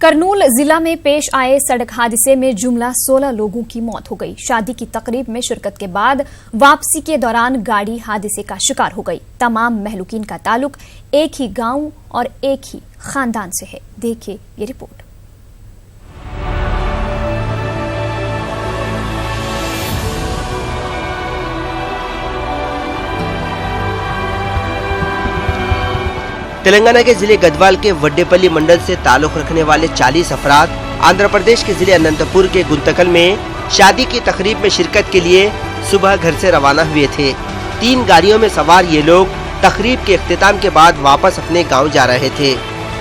करनूल जिला में पेश आए सड़क हादसे में जुमला 16 लोगों की मौत हो गई। शादी की तकरीब में शिरकत के बाद वापसी के दौरान गाड़ी हादसे का शिकार हो गई। तमाम महलूकीन का ताल्लुक एक ही गांव और एक ही खानदान से है। देखिए ये रिपोर्ट। तेलंगाना के जिले गढ़वाल के वड्डेपल्ली मंडल से ताल्लुक रखने वाले 40 अफराद आंध्र प्रदेश के जिले अनंतपुर के गुंतकल में शादी की तकरीब में शिरकत के लिए सुबह घर से रवाना हुए थे। 3 गाड़ियों में सवार ये लोग तकरीब के इख्तिताम के बाद वापस अपने गांव जा रहे थे।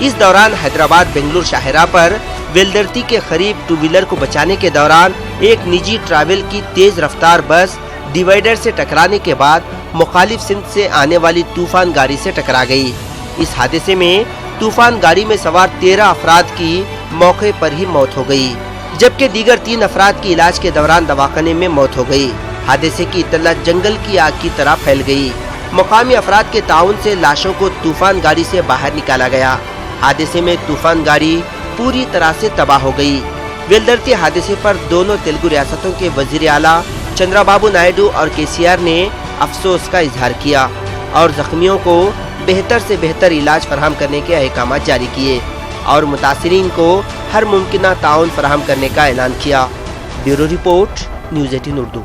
इस दौरान हैदराबाद बेंगलुरु शाहरा पर वेलदर्ती के करीब 2 व्हीलर को बचाने के दौरान एक निजी ट्रैवल की तेज रफ्तार बस डिवाइडर से टकराने के बाद मुखालिफ सिमत से आने वाली तूफान गाड़ी से टकरा गई। इस हादसे में तूफान गाड़ी में सवार 13 अफराद की मौके पर ही मौत हो गई, जबकि दीगर 3 अफराद की इलाज के दौरान दवाखाने में मौत हो गई। हादसे की इत्तला जंगल की आग की तरह फैल गई। मुकामी अफराद के ताउन से लाशों को तूफान गाड़ी से बाहर निकाला गया। हादसे में तूफान गाड़ी पूरी तरह से तबाह हो गई। वेलदर्ती हादसे पर दोनों तेलुगु रियासतों के वजीर आला चंद्रबाबू नायडू और केसीआर ने अफसोस का इजहार किया और जख्मियों को बेहतर से बेहतर इलाज फराहम करने के अहकाम जारी किए और मुतासिरीन को हर मुमकिन ताउन फराहम करने का ऐलान किया। Bureau report, news 18 Urdu.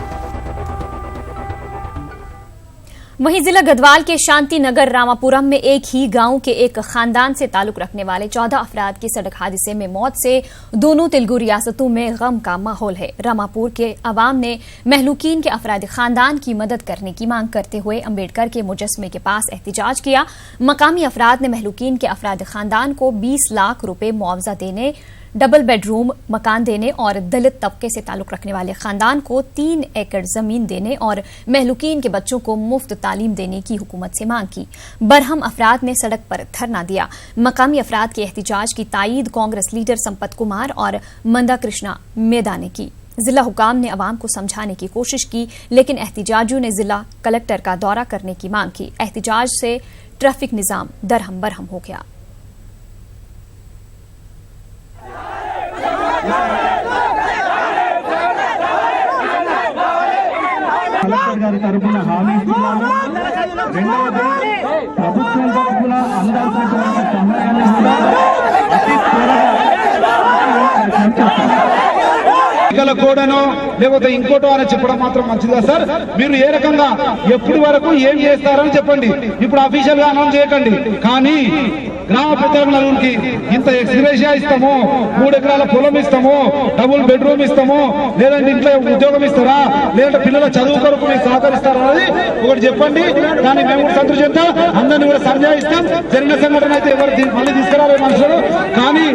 वहीं जिला गढ़वाल के शांति नगर रामापुरम में एक ही गांव के एक खानदान से ताल्लुक रखने वाले 14 अफराद की सड़क हादसे में मौत से दोनों तेलुगु रियासतों में गम का माहौल है। रामापुर के अवाम ने महलूकीन के अफराद खानदान की मदद करने की मांग करते हुए अम्बेडकर के मुजस्मे के पास एहतिजाज किया। मकामी अफराद ने महलूकीन के अफराद खानदान को 20 लाख रुपए मुआवजा देने, डबल बेडरूम मकान देने और दलित तबके से ताल्लुक रखने वाले खानदान को 3 एकड़ जमीन देने और महलूकीन के बच्चों को मुफ्त तालीम देने की हुकूमत से मांग की। बरहम अफराद ने सड़क पर धरना दिया। मकामी अफराद के एहतिजाज की तायीद कांग्रेस लीडर संपत कुमार और मंदा कृष्णा मेदा ने की। जिला हुकाम ने अवाम को समझाने की कोशिश की, लेकिन एहतिजाजियों ने जिला कलेक्टर का दौरा करने की मांग की। एहतिजाज से ट्रैफिक निजाम दरहम बरहम हो गया। కలెక్టర్ గారి తరఫున హామీ ఇస్తున్నాము. రెండవది ప్రభుత్వం తరఫున అందాల్సినటువంటి సహాయాన్ని కూడా అతి త్వరగా ఎన్నికల కోడనో లేకపోతే ఇంకోటో అని చెప్పడం మాత్రం మంచిదా సార్? మీరు ఏ రకంగా ఎప్పటి వరకు ఏం చేస్తారని చెప్పండి. ఇప్పుడు అఫీషియల్ గా అనౌన్స్ చేయకండి, కానీ గ్రామ ప్రజలకి ఇంత ఎక్స్గ్రేషియా ఇస్తాము, 3 ఎకరాల పొలం ఇస్తాము, డబుల్ బెడ్రూమ్ ఇస్తాము, లేదంటే ఇంట్లో ఉద్యోగం ఇస్తారా, లేదంటే పిల్లల చదువు కొరకు మీరు సహకరిస్తారా అనేది ఒకటి చెప్పండి. కానీ మేము కూడా సంతృప్తి చెందాం, అందరినీ కూడా సంజాయిస్తాం. జరిగిన సంఘటన అయితే ఎవరు మళ్ళీ తీసుకురాలే మనుషులు, కానీ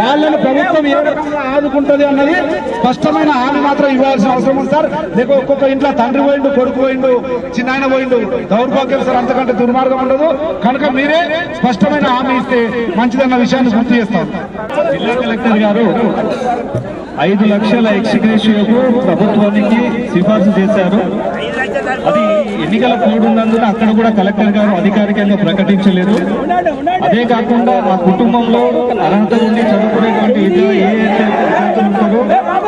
వాళ్ళని ప్రభుత్వం ఏ రకంగా ఆదుకుంటుంది అన్నది స్పష్టమైన హామీ మాత్రం ఇవ్వాల్సిన అవసరం ఉంది సార్. లేక ఒక్కొక్క ఇంట్లో తండ్రి పోయిండు, కొడుకు పోయిండు, చిన్నాయన పోయిండు, దౌర్భాగ్యం సార్. అంతకంటే దుర్మార్గం ఉండదు. కనుక మీరే స్పష్టమైన హామీ ఇస్తే మంచిదన్న విషయాన్ని గుర్తు చేస్తాం. జిల్లా కలెక్టర్ గారు 5 లక్షల ఎక్స్గ్రేషియాకు ప్రభుత్వానికి సిఫార్సు చేశారు. అది ఎన్నికల కోడ్ ఉన్నందున అక్కడ కూడా కలెక్టర్ గారు అధికారికంగా ప్రకటించలేదు. అదే కాకుండా ఆ కుటుంబంలో అర్హత నుండి చదువుకునేటువంటి ఏదైతే విద్యార్థులు ఉంటారో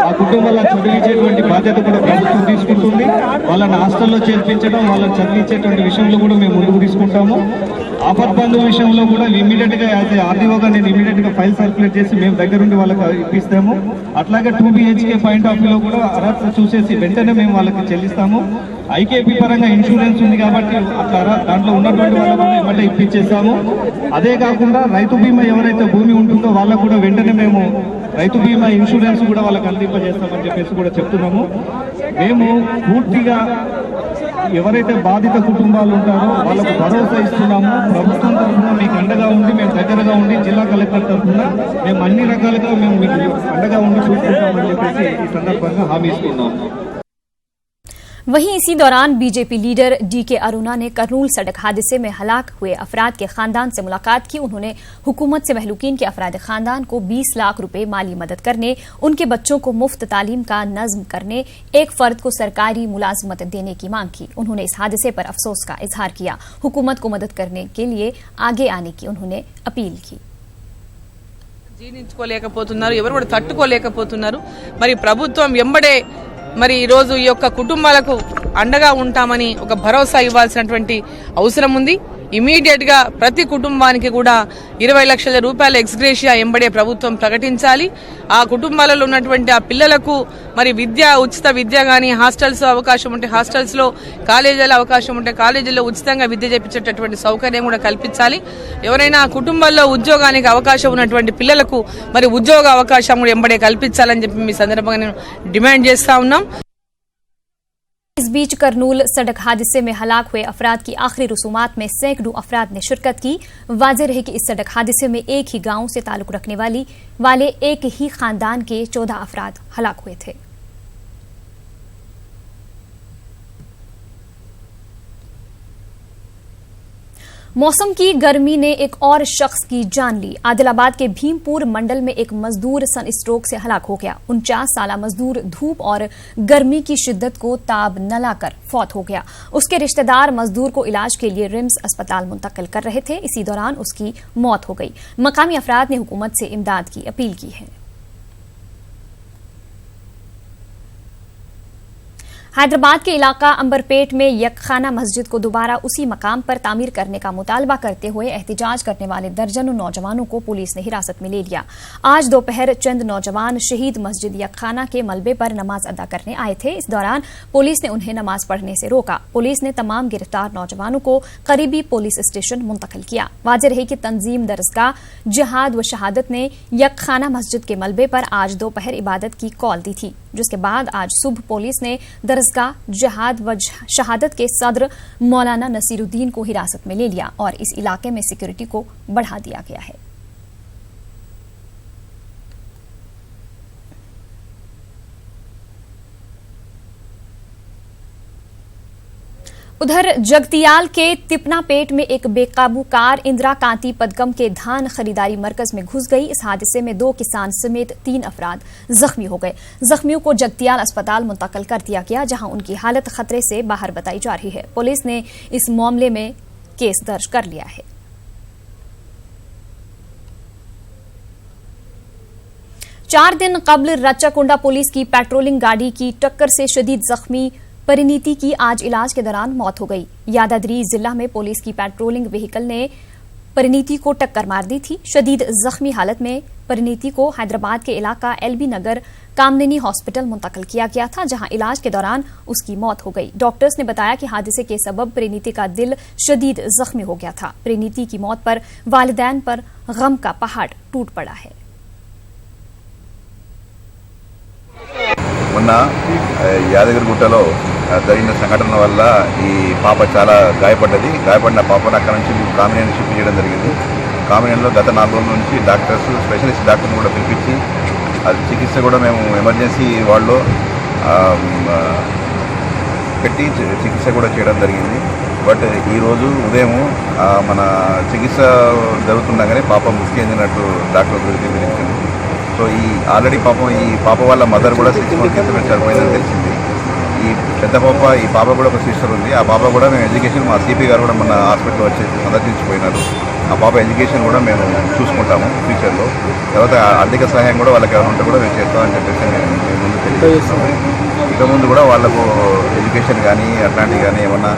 ఆ కుటుంబాల చదివించేటువంటి బాధ్యత కూడా ప్రభుత్వం తీసుకుంటుంది. వాళ్ళని హాస్టల్లో చేర్పించడం, వాళ్ళని చదివించేటువంటి విషయంలో కూడా మేము ముందుకు తీసుకుంటాము. ఆపత్ బంధు విషయంలో కూడా ఇమీడియట్ గా ఆర్డీఓగా నేను ఇమీడియట్ గా ఫైల్ సర్క్యులేట్ చేసి మేము దగ్గరుండి వాళ్ళకి ఇప్పిస్తాము. అట్లాగే 2 BHK పాయింట్ ఆఫ్ వ్యూలో కూడా అర్హత చూసేసి వెంటనే మేము వాళ్ళకి చెల్లిస్తాము. ఐకేపీ పరంగా ఇన్సూరెన్స్ ఉంది కాబట్టి అట్లా దాంట్లో ఉన్నటువంటి వాళ్ళకు కూడా వెంటనే ఇప్పించేస్తాము. అదే కాకుండా రైతు బీమా ఎవరైతే భూమి ఉంటుందో వాళ్ళకు కూడా వెంటనే మేము రైతు బీమా ఇన్సూరెన్స్ కూడా వాళ్ళకి అందింపజేస్తామని చెప్పేసి కూడా చెప్తున్నాము. మేము పూర్తిగా ఎవరైతే బాధిత కుటుంబాలు ఉంటారో వాళ్ళకు భరోసా ఇస్తున్నాము. ప్రభుత్వం తరఫున మీకు అండగా ఉండి, మేము దగ్గరగా ఉండి, జిల్లా కలెక్టర్ తరఫున మేము అన్ని రకాలుగా మేము మీకు అండగా ఉండి చూసుకుంటామని చెప్పేసి ఈ సందర్భంగా హామీ ఇస్తున్నాము. वहीं इसी दौरान बीजेपी लीडर डीके अरुणा ने करनूल सड़क हादसे में हलाक हुए अफराद के खानदान से मुलाकात की। उन्होंने हुकूमत से महलूकीन के अफराद खानदान को 20 लाख रुपए माली मदद करने, उनके बच्चों को मुफ्त तालीम का नज्म करने, एक फर्द को सरकारी मुलाजमत देने की मांग की। उन्होंने इस हादसे पर अफसोस का इजहार किया। हुकूमत को मदद करने के लिए आगे आने की उन्होंने अपील की। జీర్ణించుకోలేకపోతున్నారు, ఎవరు కూడా తట్టుకోలేకపోతున్నారు. మరి ప్రభుత్వం ఎంబడే మరి ఈ రోజు ఈ యొక్క కుటుంబాలకు అండగా ఉంటామని ఒక భరోసా ఇవ్వాల్సినటువంటి అవసరం ఉంది. ఇమీడియట్ గా ప్రతి కుటుంబానికి కూడా 20 లక్షల రూపాయల ఎక్స్గ్రేషియా ఎంబడే ప్రభుత్వం ప్రకటించాలి. ఆ కుటుంబాలలో ఉన్నటువంటి ఆ పిల్లలకు మరి ఉచిత విద్య గానీ, హాస్టల్స్ అవకాశం ఉంటే హాస్టల్స్ లో, కాలేజీలో అవకాశం ఉంటే కాలేజీల్లో ఉచితంగా విద్య చేపించేటటువంటి సౌకర్యం కూడా కల్పించాలి. ఎవరైనా కుటుంబాల్లో ఉద్యోగానికి అవకాశం ఉన్నటువంటి పిల్లలకు మరి ఉద్యోగ అవకాశం కూడా ఎంబడే కల్పించాలని చెప్పి మీ సందర్భంగా నేను డిమాండ్ చేస్తా ఉన్నాం. इस बीच करनूल सड़क हादसे में हलाक हुए अफराद की आखिरी रसूमात में सैकड़ों अफराद ने शिरकत की। वाज़ेह रहे कि इस सड़क हादसे में एक ही गांव से ताल्लुक रखने वाले एक ही खानदान के 14 अफराद हलाक हुए थे। मौसम की गर्मी ने एक और शख्स की जान ली। आदिलाबाद के भीमपुर मंडल में एक मजदूर सन स्ट्रोक से हलाक हो गया। 49 साला मजदूर धूप और गर्मी की शिद्दत को ताब न लाकर फौत हो गया। उसके रिश्तेदार मजदूर को इलाज के लिए रिम्स अस्पताल मुंतकिल कर रहे थे। इसी दौरान उसकी मौत हो गई। मकामी अफराद ने हुकूमत से इमदाद की अपील की है। हैदराबाद के इलाका अंबरपेट में यकखाना मस्जिद को दोबारा उसी मकाम पर तामीर करने का मुतालबा करते हुए एहतजाज करने वाले दर्जनों नौजवानों को पुलिस ने हिरासत में ले लिया। आज दोपहर चंद नौजवान शहीद मस्जिद यकखाना के मलबे पर नमाज अदा करने आए थे। इस दौरान पुलिस ने उन्हें नमाज पढ़ने से रोका। पुलिस ने तमाम गिरफ्तार नौजवानों को करीबी पुलिस स्टेशन मुंतकिल किया। वाज़ेह रहे कि तंजीम दरसगाह जिहाद व शहादत ने यकखाना मस्जिद के मलबे पर आज दोपहर इबादत की कॉल दी थी, जिसके बाद आज सुबह पुलिस ने दरसगाह जिहाद व शहादत के सदर मौलाना नसीरुद्दीन को हिरासत में ले लिया और इस इलाके में सिक्योरिटी को बढ़ा दिया गया है। उधर जगतियाल के तिपनापेट में एक बेकाबू कार इंदिरा कांति पदकम के धान खरीदारी मरकज में घुस गई। इस हादसे में 2 किसान समेत 3 अफराद जख्मी हो गए। जख्मियों को जगतियाल अस्पताल मुंतकिल कर दिया गया, जहां उनकी हालत खतरे से बाहर बताई जा रही है। पुलिस ने इस मामले में केस दर्ज कर लिया है। 4 दिन कबल रच्चाकुंडा पुलिस की पेट्रोलिंग गाड़ी की टक्कर से शदीद जख्मी परिणीति की आज इलाज के दौरान मौत हो गई। यादाद्री जिला में पुलिस की पेट्रोलिंग व्हीकल ने परिणीति को टक्कर मार दी थी। शदीद जख्मी हालत में परिणीति को हैदराबाद के इलाका एलबी नगर कामनिनी हॉस्पिटल मुंतकिल किया गया था, जहां इलाज के दौरान उसकी मौत हो गई। डॉक्टर्स ने बताया कि हादसे के सबब परिणीति का दिल शदीद जख्मी हो गया था। परिणीति की मौत पर वालिदैन पर गम का पहाड़ टूट पड़ा है। మొన్న యాదగిరిగుట్టలో జరిగిన సంఘటన వల్ల ఈ పాప చాలా గాయపడిన పాపను అక్కడ నుంచి కామినేని షిఫ్ట్ చేయడం జరిగింది. కామినేనిలో గత 4 రోజుల నుంచి డాక్టర్స్, స్పెషలిస్ట్ డాక్టర్ని కూడా పిలిపించి అది చికిత్స కూడా మేము ఎమర్జెన్సీ వార్డులో పెట్టి చికిత్స కూడా చేయడం జరిగింది. బట్ ఈరోజు ఉదయం మన చికిత్స జరుగుతుండగానే పాప మృతి చెందినట్టు డాక్టర్ తెలియజేసింది. సో ఆల్రెడీ ఈ పాప వాళ్ళ మదర్ కూడా 6 months క్రితమే చనిపోయిందని తెలిసింది. ఈ పెద్ద పాప, ఈ పాప కూడా ఒక సిస్టర్ ఉంది. ఆ పాప కూడా మేము ఎడ్యుకేషన్, మా సిపి గారు కూడా మన హాస్పిటల్ వచ్చేసి సందర్శించిపోయినారు. ఆ పాప ఎడ్యుకేషన్ కూడా మేము చూసుకుంటాము ఫ్యూచర్లో. తర్వాత ఆర్థిక సహాయం కూడా వాళ్ళకి ఏమైనా ఉంటే కూడా మేము చేస్తామని చెప్పేసి మేము ముందు తెలియజేస్తాము. ఇక ముందు కూడా వాళ్ళకు ఎడ్యుకేషన్ కానీ అట్లాంటివి కానీ ఏమన్నా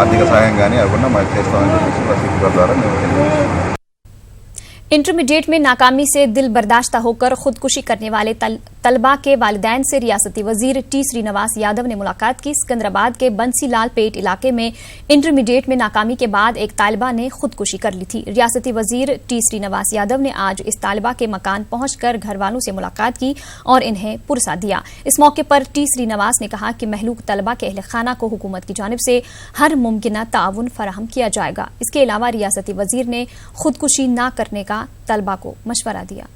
ఆర్థిక సహాయం కానీ అవి కూడా మేము చేస్తామని చెప్పేసి సిపి గారి ద్వారా మేము తెలియజేస్తాము। इंटरमीडिएट में नाकामी से दिल बर्दाश्ता होकर खुदकुशी करने वाले तलबा के वालिदैन से रियासती वजीर टी श्रीनिवास यादव ने मुलाकात की। सिकंदराबाद के बंसीलाल पेट इलाके में इंटरमीडिएट में नाकामी के बाद एक तालिबा ने खुदकुशी कर ली थी। रियासती वजीर टी श्रीनिवास यादव ने आज इस तालिबा के मकान पहुंचकर घर वालों से मुलाकात की और इन्हें पुरसा दिया। इस मौके पर टी श्रीनिवास ने कहा कि महलूक तलबा के अहल खाना को हुकूमत की जानिब से हर मुमकिन ताउन फराहम किया जाएगा। इसके अलावा रियासती वजीर ने खुदकुशी न करने का तलबा को मशवरा दिया।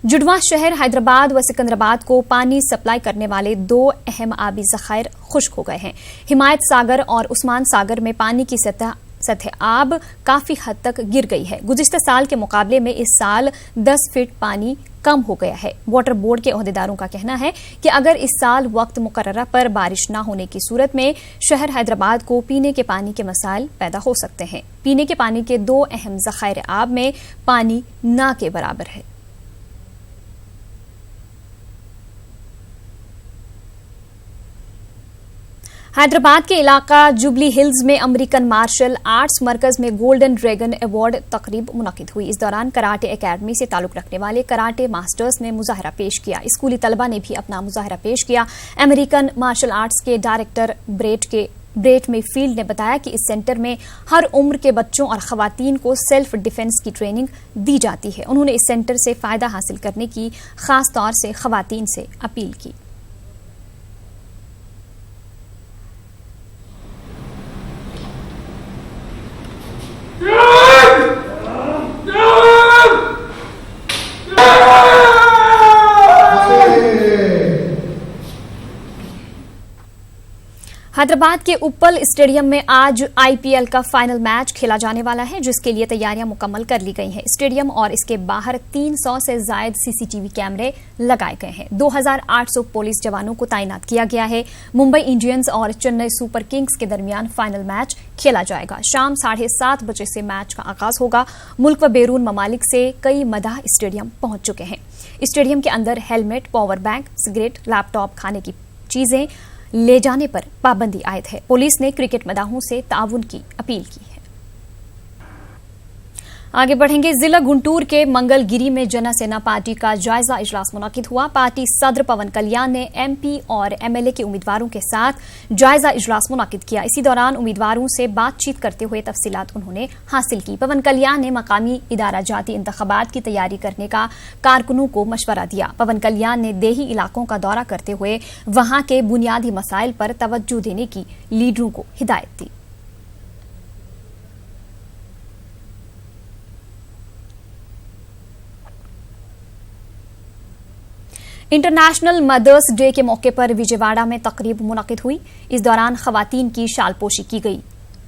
जुड़वा शहर हैदराबाद व सिकंदराबाद को पानी सप्लाई करने वाले 2 अहम आबी ज़खायर खुश्क हो गए हैं। हिमायत सागर और उस्मान सागर में पानी की सतह सतह-ए-आब काफी हद तक गिर गई है। गुज़िश्ता साल के मुकाबले में इस साल 10 फीट पानी कम हो गया है। वाटर बोर्ड के ओहदेदारों का कहना है कि अगर इस साल वक्त मुकर्ररा पर बारिश न होने की सूरत में शहर हैदराबाद को पीने के पानी के मसाइल पैदा हो सकते हैं। पीने के पानी के 2 अहम ज़खायर-ए-आब में पानी ना के बराबर है। हैदराबाद के इलाका जुबली हिल्स में अमेरिकन मार्शल आर्ट्स मरकज में गोल्डन ड्रैगन अवार्ड तकरीब मुनक्किद हुई। इस दौरान कराटे एकेडमी से ताल्लुक रखने वाले कराटे मास्टर्स ने मुजाहरा पेश किया। स्कूली तलबा ने भी अपना मुजाहरा पेश किया। अमेरिकन मार्शल आर्ट्स के डायरेक्टर ब्रेट मेफील्ड ने बताया कि इस सेंटर में हर उम्र के बच्चों और खवातीन को सेल्फ डिफेंस की ट्रेनिंग दी जाती है। उन्होंने इस सेंटर से फायदा हासिल करने की खास तौर से खवातीन से अपील की। हैदराबाद के उप्पल स्टेडियम में आज आईपीएल का फाइनल मैच खेला जाने वाला है, जिसके लिए तैयारियां मुकम्मल कर ली गई हैं। स्टेडियम और इसके बाहर 300 से जायद सीसीटीवी कैमरे लगाए गए हैं। 2800 पुलिस जवानों को तैनात किया गया है। मुंबई इंडियंस और चेन्नई सुपर किंग्स के दरमियान फाइनल मैच खेला जाएगा। शाम 7:30 बजे से मैच का आगाज होगा। मुल्क व बैरून ममालिक से कई मदाह स्टेडियम पहुंच चुके हैं। स्टेडियम के अंदर helmet, power bank, cigarette, laptop, खाने की चीजें ले जाने पर पाबंदी आयद है। पुलिस ने क्रिकेट मदाहों से ताउन की अपील की है। आगे बढ़ेंगे। जिला गुंटूर के मंगलगिरी में जनसेना पार्टी का जायजा इजलास मुनक्किद हुआ। पार्टी सदर पवन कल्याण ने एमपी और एमएलए के उम्मीदवारों के साथ जायजा इजलास मुनक्किद किया। इसी दौरान उम्मीदवारों से बातचीत करते हुए तफसीलात उन्होंने हासिल की। पवन कल्याण ने मकामी इदारा जाती इंतखाबात की तैयारी करने का कारकुनों को मशवरा दिया। पवन कल्याण ने देही इलाकों का दौरा करते हुए वहां के बुनियादी मसाइल पर तवज्जो देने की लीडरों को हिदायत दी। इंटरनेशनल मदर्स डे के मौके पर विजयवाड़ा में तकरीब मुनक्किद हुई। इस दौरान खवातीन की शालपोशी की गई।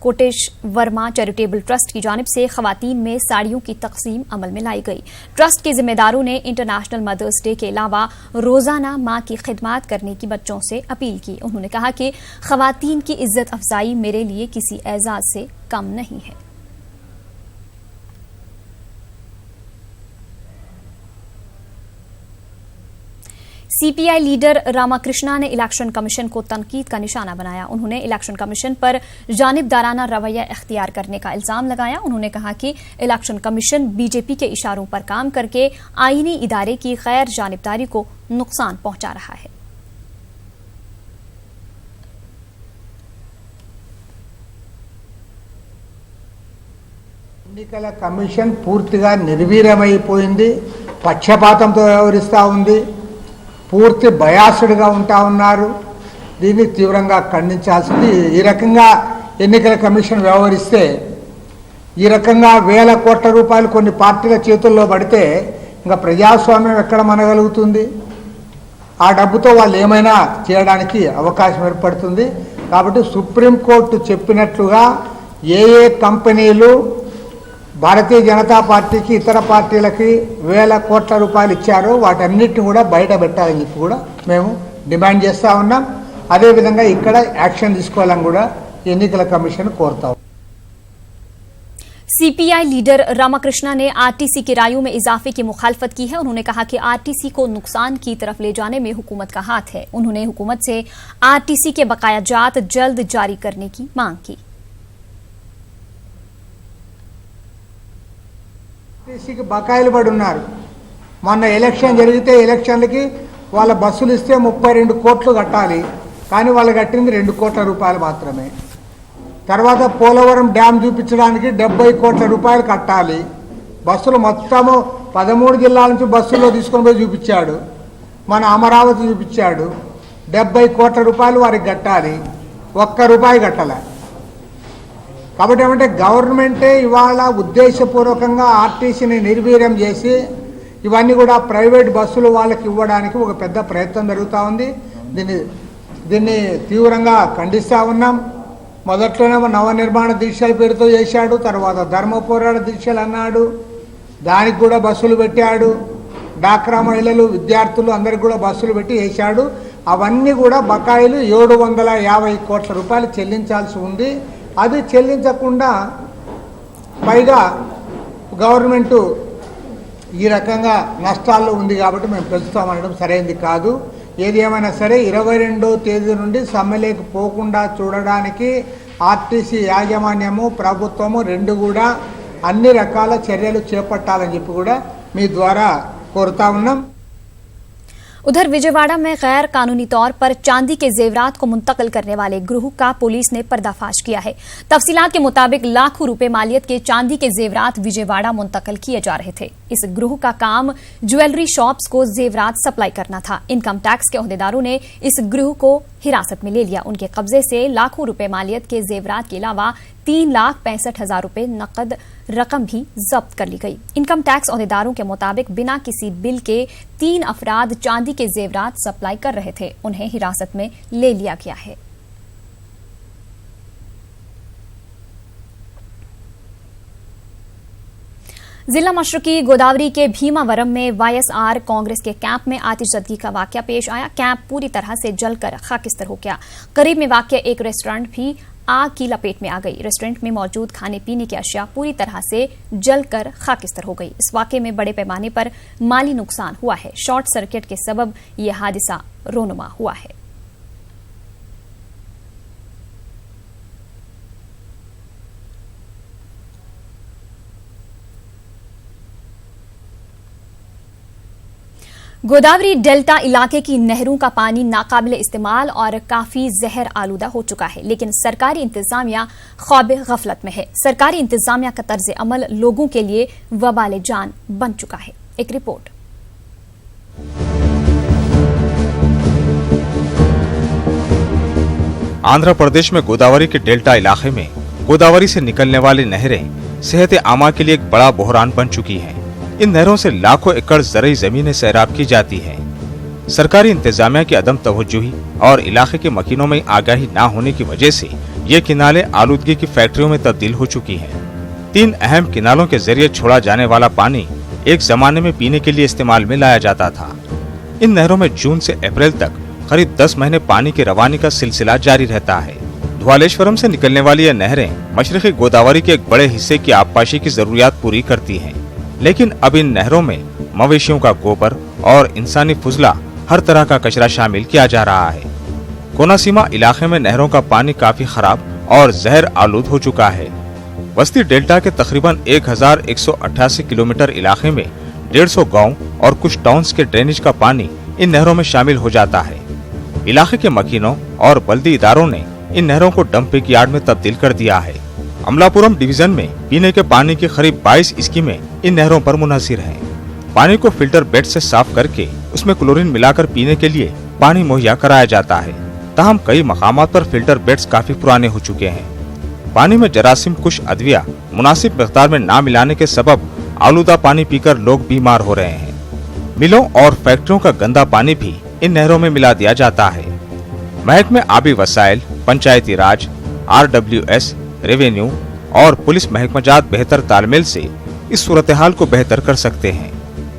कोटेश वर्मा चैरिटेबल ट्रस्ट की जानिब से खवातीन में साड़ियों की तकसीम अमल में लाई गई। ट्रस्ट के जिम्मेदारों ने इंटरनेशनल मदर्स डे के अलावा रोजाना मां की खिदमत करने की बच्चों से अपील की। उन्होंने कहा कि खवातीन की इज्जत अफजाई मेरे लिए किसी एजाज से कम नहीं है। सीपीआई लीडर रामाकृष्णा ने इलेक्शन कमीशन को तनकीद का निशाना बनाया। उन्होंने इलेक्शन कमीशन पर जानिबदाराना रवैया इख्तियार करने का इल्जाम लगाया। उन्होंने कहा कि इलेक्शन कमीशन बीजेपी के इशारों पर काम करके आईनी इदारे की गैर जानिबदारी को नुकसान पहुंचा रहा है। ఎన్నికల కమిషన్ పూర్తిగా నిర్వీర్యమైపోయింది, పక్షపాతంతో వ్యవహరిస్తూ ఉంది, పూర్తి బయాస్డ్గా ఉంటా ఉన్నారు. దీన్ని తీవ్రంగా ఖండించాల్సింది. ఈ రకంగా ఎన్నికల కమిషన్ వ్యవహరిస్తే, ఈ రకంగా వేల కోట్ల రూపాయలు కొన్ని పార్టీల చేతుల్లో పడితే ఇంకా ప్రజాస్వామ్యం ఎక్కడ మనగలుగుతుంది? ఆ డబ్బుతో వాళ్ళు ఏమైనా చేయడానికి అవకాశం ఏర్పడుతుంది. కాబట్టి సుప్రీంకోర్టు చెప్పినట్లుగా ఏ కంపెనీలు భారతీయ జనతా పార్టీకి ఇతర పార్టీలకి వేల కోట్ల రూపాయలు ఇచ్చారో వాటన్నిటిని కూడా బయట పెట్టాలని చెప్పి కూడా మేము డిమాండ్ చేస్తూ ఉన్నాం. అదేవిధంగా ఇక్కడ యాక్షన్ తీసుకోవాలని కూడా ఎన్నికల కమిషన్ కోరుతాం. सीपीआई लीडर रामाकृष्णा ने आरटीसी किरायों में इजाफे की मुखालफत की है। उन्होंने कहा कि आरटीसी को नुकसान की तरफ ले जाने में हुकूमत का हाथ है। उन्होंने हुकूमत से आरटीसी के बकाया जात जल्द जारी करने की मांग की। ఆర్టీసీకి బకాయిలు పడి ఉన్నారు. మొన్న ఎలక్షన్ జరిగితే ఎలక్షన్లకి వాళ్ళ బస్సులు ఇస్తే 32 కోట్లు కట్టాలి, కానీ వాళ్ళు కట్టింది 2 కోట్ల రూపాయలు మాత్రమే. తర్వాత పోలవరం డ్యామ్ చూపించడానికి 70 కోట్ల రూపాయలు కట్టాలి. బస్సులు మొత్తము 13 జిల్లాల నుంచి బస్సుల్లో తీసుకొని పోయి చూపించాడు. మన అమరావతి చూపించాడు. 70 కోట్ల రూపాయలు వారికి కట్టాలి, 1 రూపాయి కట్టాలి. కాబట్టి ఏమంటే గవర్నమెంటే ఇవాళ ఉద్దేశపూర్వకంగా ఆర్టీసీని నిర్వీర్యం చేసి ఇవన్నీ కూడా ప్రైవేట్ బస్సులు వాళ్ళకి ఇవ్వడానికి ఒక పెద్ద ప్రయత్నం జరుగుతూ ఉంది. దీన్ని తీవ్రంగా ఖండిస్తూ ఉన్నాం. మొదట్లోనేమో నవనిర్మాణ దీక్షల పేరుతో చేశాడు, తర్వాత ధర్మ పోరాట దీక్షలు అన్నాడు, దానికి కూడా బస్సులు పెట్టాడు, డాక్రా మహిళలు విద్యార్థులు అందరికి కూడా బస్సులు పెట్టి చేశాడు. అవన్నీ కూడా బకాయిలు 750 కోట్ల రూపాయలు చెల్లించాల్సి ఉంది. అది చెల్లించకుండా పైగా గవర్నమెంటు ఈ రకంగా నష్టాల్లో ఉంది కాబట్టి మేము పెంచుతామనడం సరైనది కాదు. ఏది ఏమైనా సరే 22వ తేదీ నుండి సమ్మెలోకి పోకుండా చూడడానికి ఆర్టీసీ యాజమాన్యము ప్రభుత్వము రెండు కూడా అన్ని రకాల చర్యలు చేపట్టాలని చెప్పి కూడా మీ ద్వారా కోరుతా ఉన్నాం. उधर विजयवाड़ा में गैर कानूनी तौर पर चांदी के जेवरात को मुंतकिल करने वाले गिरोह का पुलिस ने पर्दाफाश किया है। तफसीलात के मुताबिक लाखों रुपए मालियत के चांदी के जेवरात विजयवाड़ा मुंतकिल किए जा रहे थे। इस गिरोह का काम ज्वेलरी शॉप्स को जेवरात सप्लाई करना था। इनकम टैक्स के ओहदेदारों ने इस गिरोह को हिरासत में ले लिया। उनके कब्जे से लाखों रुपए मालियत के जेवरात के अलावा 3,65,000 रुपए नकद रकम भी जब्त कर ली गई। इनकम टैक्स ओहदेदारों के मुताबिक बिना किसी बिल के 3 अफराद चांदी के जेवरात सप्लाई कर रहे थे। उन्हें हिरासत में ले लिया गया है। जिला मशरकी गोदावरी के भीमावरम में वाईएसआर कांग्रेस के कैंप में आतिशबाजी का वाकया पेश आया। कैंप पूरी तरह से जलकर खाकिस्तर हो गया। करीब में वाकया एक रेस्टोरेंट भी आग की लपेट में आ गई। रेस्टोरेंट में मौजूद खाने पीने की अशिया पूरी तरह से जलकर खाकिस्तर हो गई। इस वाकये में बड़े पैमाने पर माली नुकसान हुआ है। शॉर्ट सर्किट के सबब यह हादसा रोनुमा हुआ है। गोदावरी डेल्टा इलाके की नहरों का पानी नाकाबिल इस्तेमाल और काफी जहर आलूदा हो चुका है, लेकिन सरकारी इंतजामिया ख्वाब गफलत में है। सरकारी इंतजामिया का तर्ज अमल लोगों के लिए वबाल जान बन चुका है। एक रिपोर्ट। आंध्र प्रदेश में गोदावरी के डेल्टा इलाके में गोदावरी से निकलने वाली नहरें सेहत आमा के लिए एक बड़ा बहरान बन चुकी हैं। इन नहरों से लाखों एकड़ ज़रई जमीनें सैराब की जाती हैं। सरकारी इंतजामिया की अदम तवज्जुही और इलाके के मकीनों में आगाही न होने की वजह से ये किनाले आलूदगी की फैक्ट्रियों में तब्दील हो चुकी हैं। 3 अहम किनालों के जरिए छोड़ा जाने वाला पानी एक जमाने में पीने के लिए इस्तेमाल में लाया जाता था। इन नहरों में जून से अप्रैल तक करीब 10 महीने पानी की रवानी का सिलसिला जारी रहता है। धवालेश्वरम से निकलने वाली यह नहरें मशरकी गोदावरी के एक बड़े हिस्से की आबपाशी की जरूरियात पूरी करती हैं। लेकिन अब इन नहरों में मवेशियों का गोबर और इंसानी फुजला हर तरह का कचरा शामिल किया जा रहा है। कोनासीमा इलाके में नहरों का पानी काफी खराब और जहर आलूद हो चुका है। बस्ती डेल्टा के तकरीबन 1188 किलोमीटर इलाके में 150 गांव और कुछ टाउन्स के ड्रेनेज का पानी इन नहरों में शामिल हो जाता है। इलाके के मकीनों और बल्दी इदारों ने इन नहरों को डंपिंग यार्ड में तब्दील कर दिया है। अमलापुरम डिवीजन में पीने के पानी की करीब 22 स्कीमें इन नहरों पर मुनहसिर हैं। पानी को फिल्टर बेड से साफ करके उसमें क्लोरीन मिलाकर पीने के लिए पानी मुहैया कराया जाता है। ताहम कई मकामात पर फिल्टर बेड्स काफी पुराने हो चुके हैं। पानी में जरासीम कुछ अदविया मुनासिब मिकदार में ना मिलाने के सबब आलूदा पानी पीकर लोग बीमार हो रहे हैं। मिलों और फैक्ट्रियों का गंदा पानी भी इन नहरों में मिला दिया जाता है। महकमे आबी वसाइल, पंचायती राज, RWS, रेवेन्यू और पुलिस महकमाजात बेहतर तालमेल से इस सूरत हाल को बेहतर कर सकते हैं।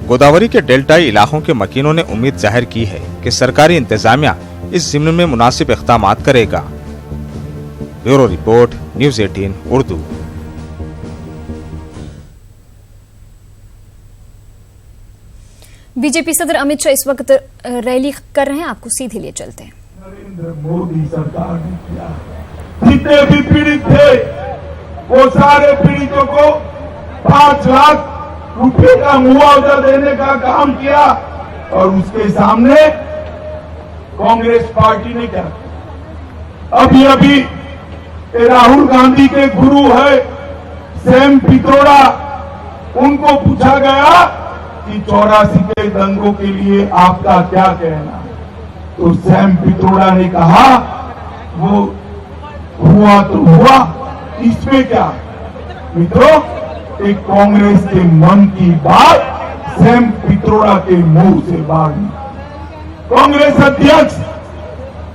गोदावरी के डेल्टाई इलाकों के मकीनों ने उम्मीद जाहिर की है कि सरकारी इंतजामिया इस जिम्न में मुनासिब इक़दामात करेगा। Bureau report, news 18 Urdu. BJP सदर अमित शाह इस वक्त रैली कर रहे हैं, आपको सीधे लिए चलते हैं। नरेंद्र मोदी सरकार ने किया, जितने भी पीड़ित थे वो सारे पीड़ितों को 5 लाख रुपए का मुआवजा देने का काम किया और उसके सामने कांग्रेस पार्टी ने क्या किया। अभी राहुल गांधी के गुरु है सैम पित्रोड़ा, उनको पूछा गया कि 84 के दंगों के लिए आपका क्या कहना है, तो सैम पित्रोड़ा ने कहा वो हुआ तो हुआ, इसमें क्या। मित्रों, एक कांग्रेस के मन की बात सैम पित्रोड़ा के मुंह से बाहर निकली। कांग्रेस अध्यक्ष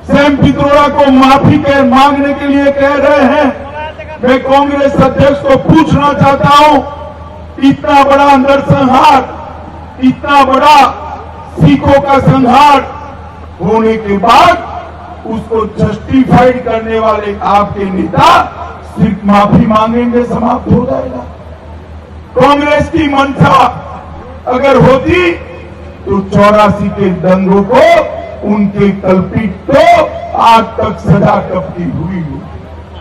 सैम पित्रोड़ा को माफी मांगने के लिए कह रहे हैं। मैं कांग्रेस अध्यक्ष को पूछना चाहता हूं, इतना बड़ा नरसंहार, इतना बड़ा सिखों का संहार होने के बाद उसको जस्टिफाइड करने वाले आपके नेता सिर्फ माफी मांगेंगे समाप्त हो जाएगा। कांग्रेस की मंशा अगर होती तो 84 के दंगों को उनके कल्पित तो आज तक सजा कब की हुई हो।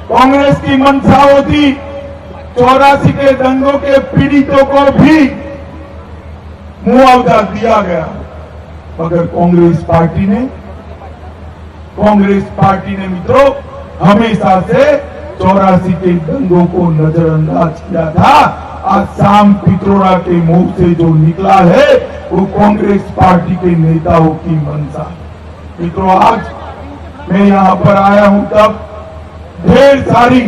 कांग्रेस की मंशा होती 84 के दंगों के पीड़ितों को भी मुआवजा दिया गया, मगर कांग्रेस पार्टी ने मित्रों हमेशा से 84 के दंगों को नजरअंदाज किया था। आज सैम पित्रोड़ा के मुंह से जो निकला है वो कांग्रेस पार्टी के नेताओं की मंशा। मित्रों, आज मैं यहां पर आया हूं तब ढेर सारी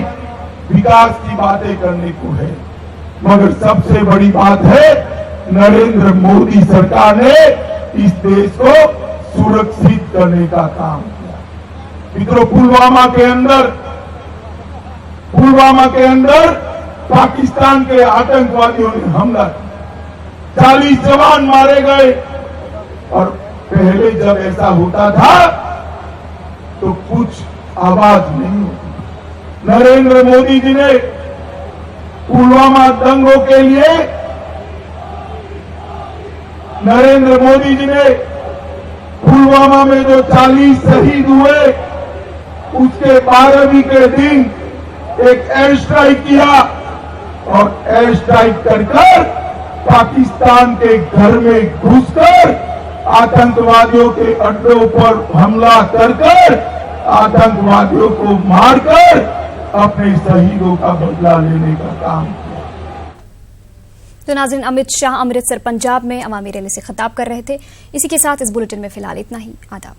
विकास की बातें करने को है, मगर सबसे बड़ी बात है नरेंद्र मोदी सरकार ने इस देश को सुरक्षित करने का काम किया। मित्रों, पुलवामा के अंदर पाकिस्तान के आतंकवादियों ने हमला किया, 40 जवान मारे गए। और पहले जब ऐसा होता था तो कुछ आवाज नहीं होती। नरेंद्र मोदी जी ने पुलवामा दंगों के लिए पुलवामा में जो 40 शहीद हुए उसके 12वीं के दिन एक एयर स्ट्राइक किया और एयर स्ट्राइक कर पाकिस्तान के घर में घुसकर आतंकवादियों के अड्डों पर हमला कर आतंकवादियों को मारकर अपने शहीदों का बदला लेने का काम किया। तो नाज़रीन, अमित शाह अमृतसर पंजाब में अवामी रैली से खिताब कर रहे थे। इसी के साथ इस बुलेटिन में फिलहाल इतना ही। आदाब।